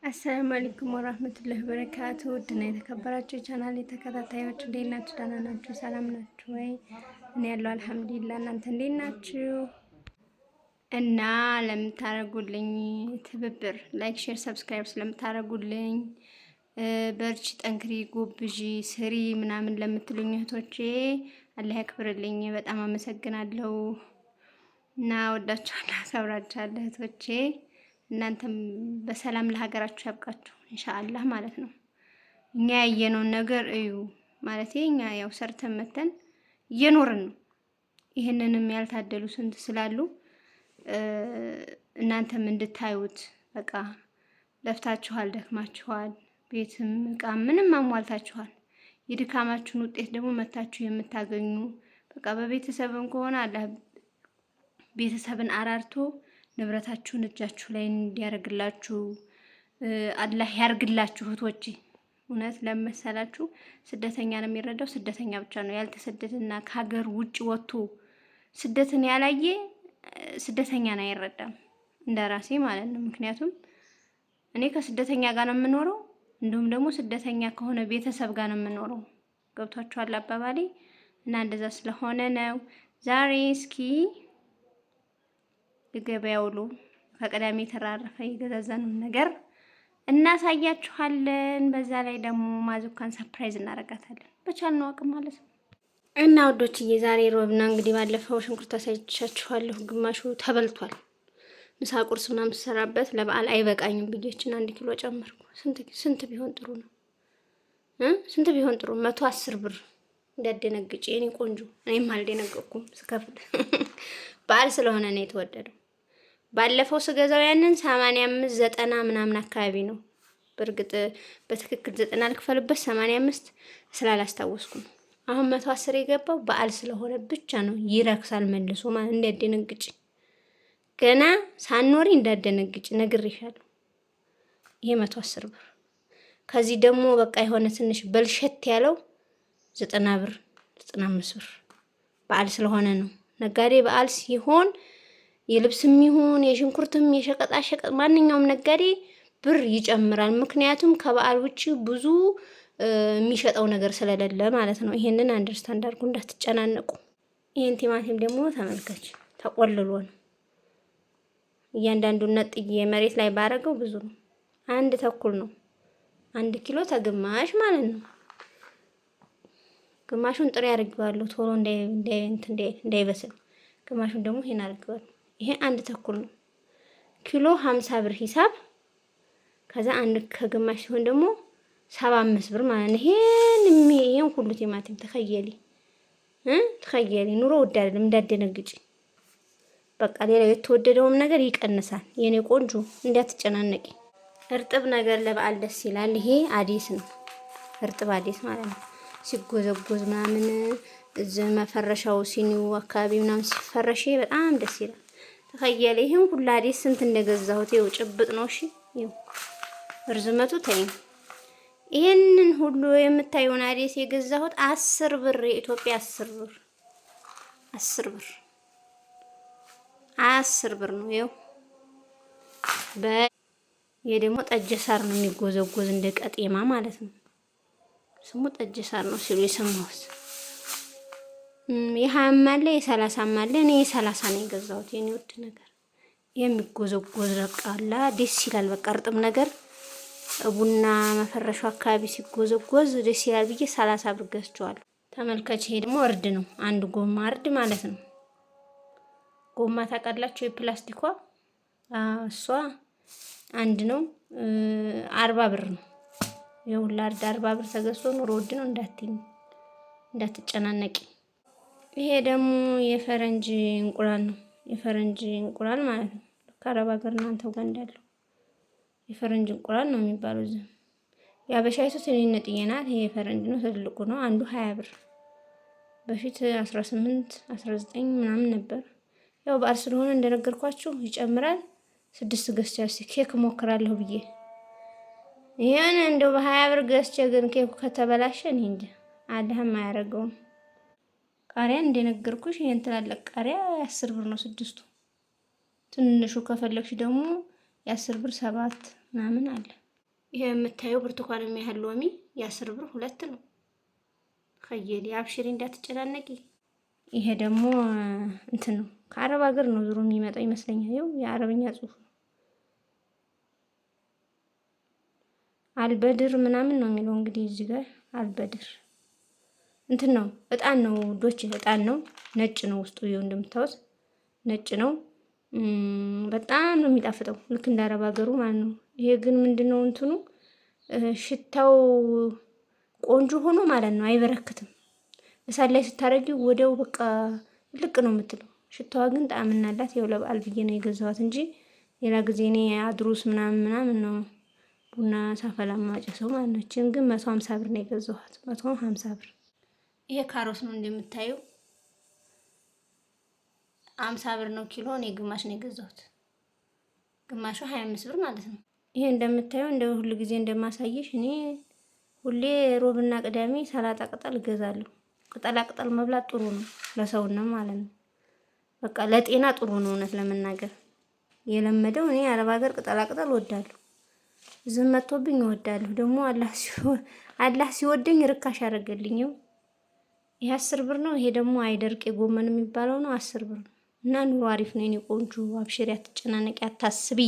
አሰላሙ አለይኩም ወራህመቱላሂ ወበረካቱ። ውድና የተከበራችሁ ቻናል ተከታታዮች እንዴት ናችሁ? ደህና ናችሁ? ሰላም ናችሁ ወይ? እኔ ያለው አልሐምዱሊላህ። እናንተ እንዴት ናችሁ? እና ለምታረጉልኝ ትብብር ላይክ፣ ሼር፣ ሰብስክራይብ ስለምታረጉልኝ በርቺ፣ ጠንክሪ፣ ጎብዢ፣ ስሪ ምናምን ለምትሉኝ እህቶቼ አላህ ያክብርልኝ። በጣም አመሰግናለሁ እና ወዳችኋለሁ፣ አከብራችኋለሁ እህቶቼ። እናንተም በሰላም ለሀገራችሁ ያብቃችሁ ኢንሻአላህ ማለት ነው። እኛ ያየነውን ነገር እዩ ማለት እኛ ያው ሰርተን መተን እየኖርን ነው። ይሄንንም ያልታደሉ ስንት ስላሉ እናንተም እንድታዩት በቃ ለፍታችኋል፣ ደክማችኋል፣ ቤትም እቃ ምንም አሟልታችኋል። የድካማችሁን ውጤት ደግሞ መታችሁ የምታገኙ በቃ በቤተሰብም ከሆነ አላህ ቤተሰብን አራርቶ ንብረታችሁን እጃችሁ ላይ እንዲያርግላችሁ አላህ ያርግላችሁ እህቶቼ። እውነት ለመሰላችሁ ስደተኛ ነው የሚረዳው ስደተኛ ብቻ ነው። ያልተሰደደና ከሀገር ውጭ ወጥቶ ስደትን ያላየ ስደተኛን አይረዳም፣ እንደራሴ ማለት ነው። ምክንያቱም እኔ ከስደተኛ ጋር ነው የምኖረው፣ እንዲሁም ደግሞ ስደተኛ ከሆነ ቤተሰብ ጋር ነው የምኖረው። ገብቷችኋል አባባሌ? እና እንደዛ ስለሆነ ነው ዛሬ እስኪ የገበያ ውሎ ከቀዳሚ የተራረፈ የገዛዛነውን ነገር እናሳያችኋለን። በዛ ላይ ደግሞ ማዙካን ሰርፕራይዝ እናደርጋታለን በቻልነው አቅም ማለት ነው። እና ወዶችዬ ዛሬ ሮብ ነው እንግዲህ ባለፈው ሽንኩርት አሳይቻችኋለሁ። ግማሹ ተበልቷል። ምሳ ቁርስ ምናምን ሰራበት ለበዓል አይበቃኝም ብዬችን 1 ኪሎ ጨመርኩ። ስንት ቢሆን ጥሩ ነው? ስንት ቢሆን ጥሩ? 110 ብር። እንዳደነግጬ የኔ ቆንጆ። እኔም አልደነገጥኩም ስከፍል በዓል ስለሆነ ነው የተወደደው። ባለፈው ስገዛው ያንን 85 90 ምናምን አካባቢ ነው። በእርግጥ በትክክል 90 ልክፈልበት 85 ስላላስታወስኩ ነው። አሁን 110 የገባው በዓል ስለሆነ ብቻ ነው። ይረክሳል መልሶ ማለት እንዳደነግጭ። ገና ሳኖሪ እንዳደነግጭ ነግሬሻለሁ። ይሄ 110 ብር። ከዚህ ደግሞ በቃ የሆነ ትንሽ በልሸት ያለው 90 ብር 95 ብር። በዓል ስለሆነ ነው። ነጋዴ በዓል ሲሆን የልብስም ይሁን የሽንኩርትም የሸቀጣ ሸቀጥ ማንኛውም ነጋዴ ብር ይጨምራል። ምክንያቱም ከበዓል ውጪ ብዙ የሚሸጠው ነገር ስለሌለ ማለት ነው። ይሄንን አንደርስታንድ አድርጉ፣ እንዳትጨናነቁ። ይሄን ቲማቲም ደግሞ ተመልከች፣ ተቆልሎ ነው። እያንዳንዱን ነጥዬ መሬት ላይ ባረገው ብዙ ነው። 1 ተኩል ነው። 1 ኪሎ ተግማሽ ማለት ነው። ግማሹን ጥሬ አድርጌዋለሁ ቶሎ እንዳይበስል፣ ግማሹን ደግሞ ይሄን አድርጌዋለሁ። ይሄ 1 ተኩል ነው። ኪሎ 50 ብር ሂሳብ። ከዛ 1 ከግማሽ ሲሆን ደግሞ 75 ብር ማለት ነው። ይሄን ሁሉ ቲማቲም ተከየሊ ኑሮ ውድ አይደለም እንዳደነግጪ። በቃ ሌላ የተወደደውም ነገር ይቀንሳል የኔ ቆንጆ፣ እንዳትጨናነቂ። እርጥብ ነገር ለበዓል ደስ ይላል። ይሄ አዲስ ነው፣ እርጥብ አዲስ ማለት ነው። ሲጎዘጎዝ ምናምን እዚህ መፈረሻው ሲኒው አካባቢ ምናምን ሲፈረሽ በጣም ደስ ይላል። ተከየለ ይሄን ሁሉ አዲስ ስንት እንደገዛሁት ይኸው ጭብጥ ነው። እሺ ይኸው ርዝመቱ ተይኝ። ይሄንን ሁሉ የምታዩን አዲስ የገዛሁት 10 ብር የኢትዮጵያ 10 ብር 10 ብር 10 ብር ነው። ይኸው ደግሞ ጠጅ ሳር ነው የሚጎዘጎዝ እንደ ቀጤማ ማለት ነው። ስሙ ጠጅ ሳር ነው ሲሉ የሰማሁት። የ20 አለ የ30 አለ። እኔ የ30 ነው የገዛሁት የኔ ውድ ነገር። የሚጎዘጎዝ ረቃላ ደስ ይላል። በቃ እርጥብ ነገር ቡና መፈረሻው አካባቢ ሲጎዘጎዝ ደስ ይላል ብዬ 30 ብር ገዝቼዋለሁ። ተመልከች፣ ይሄ ደግሞ እርድ ነው። 1 ጎማ እርድ ማለት ነው። ጎማ ታውቃላችሁ? የፕላስቲኳ እሷ 1 ነው 40 ብር ነው። የሁላ እርድ 40 ብር ተገዝቶ ኑሮ ውድ ነው እንዳትጨናነቂ። ይሄ ደግሞ የፈረንጅ እንቁላል ነው። የፈረንጅ እንቁላል ማለት ነው። ከአረብ ሀገር እናንተው ጋር እንዳለው የፈረንጅ እንቁላል ነው የሚባለው። እዚህ ያበሻይቱ ትንንጥዬ ናት። ይሄ የፈረንጅ ነው፣ ትልቁ ነው። 1 20 ብር። በፊት 18 19 ምናምን ነበር። ያው በዓል ስለሆነ እንደነገርኳችሁ ይጨምራል። 6 ገዝቻለሁ። ኬክ ሞክራለሁ ብዬ ይሄን እንደው በ20 ብር ገዝቼ ግን ኬኩ ከተበላሸ እኔ እንጃ አላህም አያደርገውም። ቃሪያ እንደነገርኩሽ ይሄን ትላልቅ ቃሪያ 10 ብር ነው 6ቱ። ትንሹ ከፈለግሽ ደግሞ የ10 ብር 7 ምናምን አለ። ይሄ የምታየው ብርቱካን የሚያህል ሎሚ የ10 ብር 2 ነው። ከየዲ አብሽሪ እንዳትጨናነቂ። ይሄ ደግሞ እንትን ነው ከአረብ ሀገር ነው ዙሮ የሚመጣው ይመስለኛል። ይኸው የአረብኛ ጽሑፍ ነው። አልበድር ምናምን ነው የሚለው እንግዲህ እዚህ ጋር አልበድር እንትን ነው እጣን ነው ዶች እጣን ነው። ነጭ ነው ውስጡ ይኸው እንደምታዩት ነጭ ነው። በጣም ነው የሚጣፍጠው ልክ እንደ አረብ ሀገሩ ማለት ነው። ይሄ ግን ምንድነው እንትኑ ሽታው ቆንጆ ሆኖ ማለት ነው አይበረክትም። እሳት ላይ ስታረጊው ወዲያው በቃ ልቅ ነው የምትለው። ሽታዋ ግን ጣዕምና አላት። ይኸው ለበዓል ብዬ ነው የገዛኋት እንጂ ሌላ ጊዜ እኔ አድሩስ ምናምን ነው ቡና ሳፈላ ማጨሰው ማለት ነው። እቺን ግን 150 ብር ነው የገዛኋት 150 ብር። ይሄ ካሮት ነው እንደምታዩ 50 ብር ነው ኪሎ። እኔ ግማሽ ነው የገዛሁት። ግማሹ 25 ብር ማለት ነው። ይሄ እንደምታዩ እንደ ሁሉ ጊዜ እንደማሳየሽ እኔ ሁሌ ሮብና ቅዳሜ ሰላጣ ቅጠል እገዛለሁ። ቅጠላ ቅጠል መብላት ጥሩ ነው ለሰውነት ማለት ነው። በቃ ለጤና ጥሩ ነው። እውነት ለመናገር የለመደው እኔ አረብ ሀገር ቅጠላ ቅጠል እወዳለሁ። ዝም መጥቶብኝ እወዳለሁ። ደግሞ አላህ ሲወደኝ ርካሽ ያደርገልኝ። ይሄ 10 ብር ነው። ይሄ ደግሞ አይደርቅ የጎመን የሚባለው ነው 10 ብር ነው። እና ኑሮ አሪፍ ነው የኔ ቆንጆ። አብሽሪ፣ አትጨናነቂ፣ አታስቢ።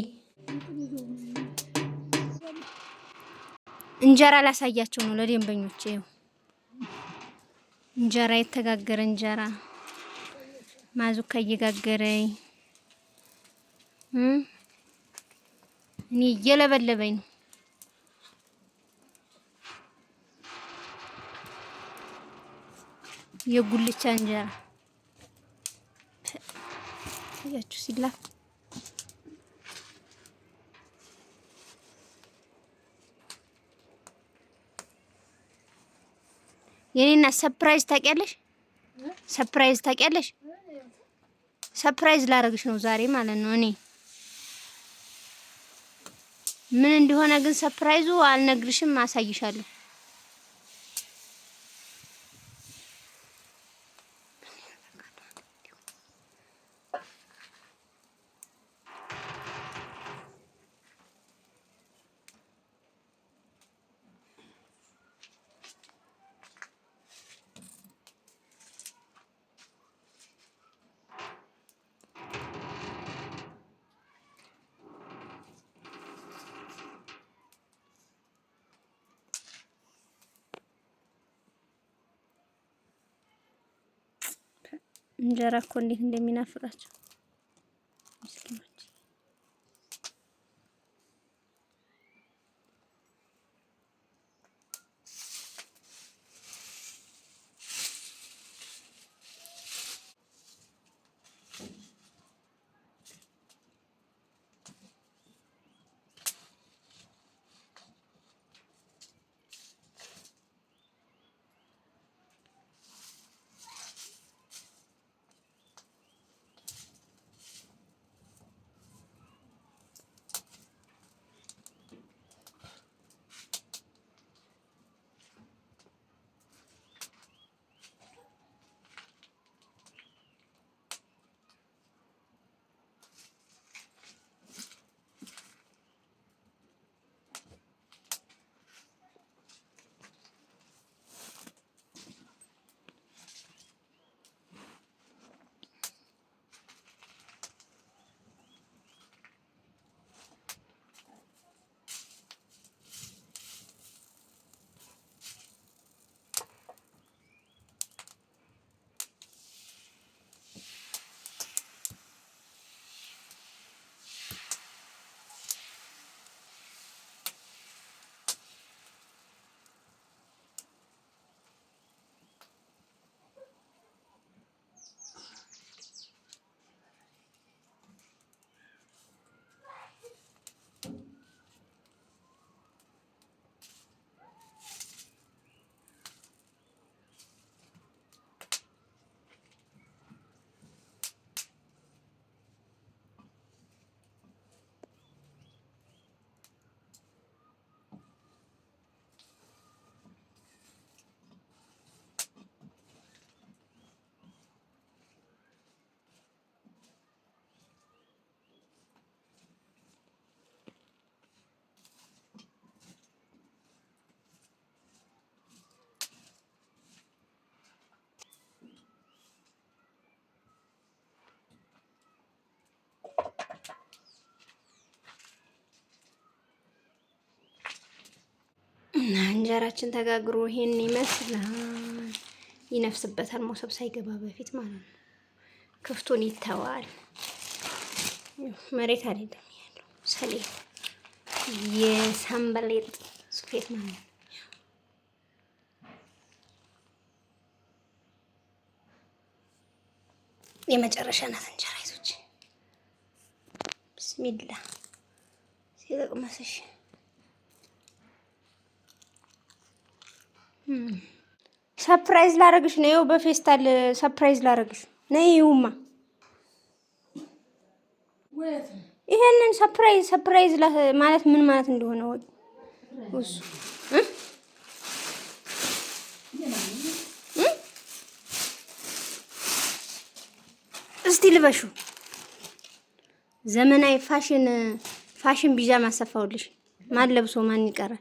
እንጀራ ላሳያቸው ነው ለደንበኞቼ። ይኸው እንጀራ የተጋገረ እንጀራ ማዙካ እየጋገረኝ እኔ እየለበለበኝ ነው። የጉልቻ እንጀራ ያችሁ ሲላፍ የኔና ሰርፕራይዝ ታውቂያለሽ? ሰርፕራይዝ ታውቂያለሽ? ሰርፕራይዝ ላረግሽ ነው ዛሬ ማለት ነው። እኔ ምን እንደሆነ ግን ሰርፕራይዙ አልነግርሽም፣ አሳይሻለሁ። እንጀራ እኮ እንዴት እንደሚናፍቃቸው ምስኪኖች። እና እንጀራችን ተጋግሮ ይሄን ይመስላል። ይነፍስበታል ሞሰብ ሳይገባ በፊት ማለት ነው። ክፍቱን ይተዋል። መሬት አይደለም ያለው ሰሌን የሳምበሌጥ ስፌት ማለት ነው። የመጨረሻ ናት እንጀራ ይዞች ብስሚላ ሲለቅመስሽ ሰርፕራይዝ ላረግሽ ነው። ይኸው በፌስታል ሰርፕራይዝ ላረግሽ ነው። ይኸውማ ይሄንን ሰርፕራይዝ ማለት ምን ማለት እንደሆነ እሱ እስቲ ልበሹ። ዘመናዊ ፋሽን ቢጃማ አሰፋውልሽ። ማን ለብሶ ማን ይቀራል?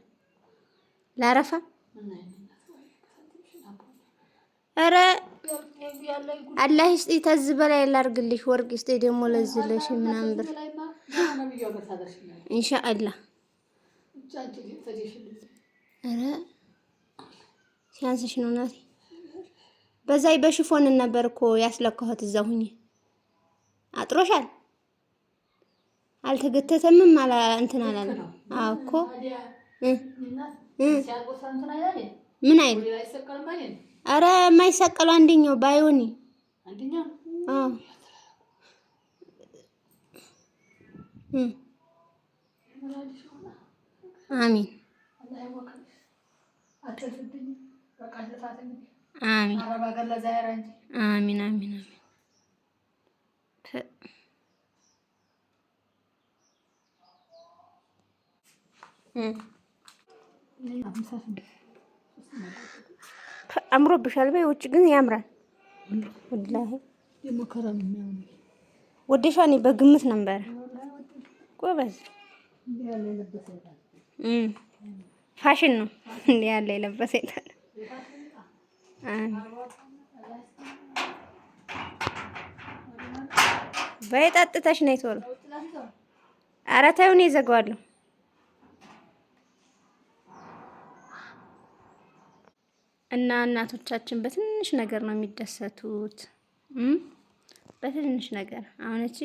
ላረፋ ኧረ አላህ ይስጥ። ተዝ በላይ ላርግልሽ ወርቅ ይስጥ ደግሞ ለዝለሽ ምናምን ብር ኢንሻአላህ። ኧረ ሲያንስሽ ነው ናት። በዛይ በሽፎን ነበር እኮ ያስለካሁት እዛው ሁኚ። አጥሮሻል። አልተገተተምም አላ እንትን አላለም። አዎ እኮ ምን አይል ኧረ የማይሰቀለው አንደኛው ባይሆኒ አዎ አሚን አሚን አሚን አሚን አምሮብሻል። በውጭ ግን ያምራል። ወላሂ ወደሻኒ በግምት ነበር። ጎበዝ ፋሽን ነው እንዴ ያለ የለበሰ ይታል። በይጣጥተሽ ነው ቶሎ። ኧረ ተይው እኔ እዘጋዋለሁ። እና እናቶቻችን በትንሽ ነገር ነው የሚደሰቱት። በትንሽ ነገር አሁን እቺ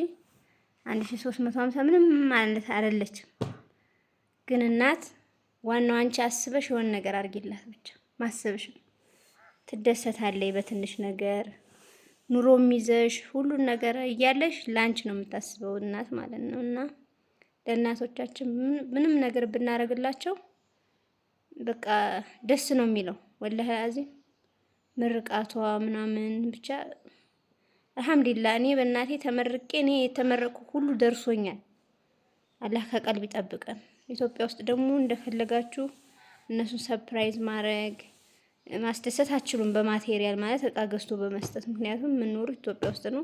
1350 ምንም ማለት አይደለችም። ግን እናት ዋናው አንቺ አስበሽ የሆነ ነገር አድርጊላት ብቻ ማሰብሽ ትደሰታለች። በትንሽ ነገር ኑሮም ይዘሽ ሁሉን ነገር እያለሽ ላንቺ ነው የምታስበው እናት ማለት ነው። እና ለእናቶቻችን ምንም ነገር ብናረግላቸው በቃ ደስ ነው የሚለው። ወላሂ አዚም ምርቃቷ ምናምን ብቻ አልሐምዱሊላህ። እኔ በእናቴ ተመርቄ እኔ የተመረቁ ሁሉ ደርሶኛል። አላህ ከቀልብ ይጠብቀን። ኢትዮጵያ ውስጥ ደግሞ እንደፈለጋችሁ እነሱን ሰርፕራይዝ ማድረግ ማስደሰት አትችሉም። በማቴሪያል ማለት እቃ ገዝቶ በመስጠት ምክንያቱም የምንኖሩ ኢትዮጵያ ውስጥ ነው።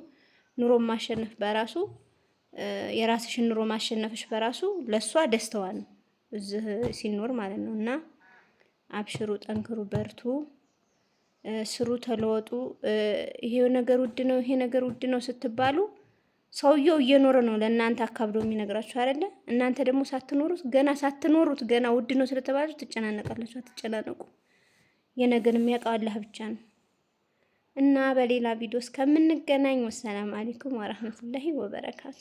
ኑሮ ማሸነፍ በራሱ የራስሽን ኑሮ ማሸነፍሽ በራሱ ለሷ ደስታዋ ነው እዚህ ሲኖር ማለት ነው። እና አብሽሩ፣ ጠንክሩ፣ በርቱ፣ ስሩ፣ ተለወጡ። ይሄ ነገር ውድ ነው፣ ይሄ ነገር ውድ ነው ስትባሉ ሰውየው እየኖረ ነው ለእናንተ አካብዶ የሚነግራችሁ አይደለ? እናንተ ደግሞ ሳትኖሩት ገና ውድ ነው ስለተባላችሁ ትጨናነቃላችሁ። አትጨናነቁ። የነገን የሚያውቀው አላህ ብቻ ነው። እና በሌላ ቪዲዮ እስከምንገናኝ ወሰላም አለይኩም ወራህመቱላሂ ወበረካቱ።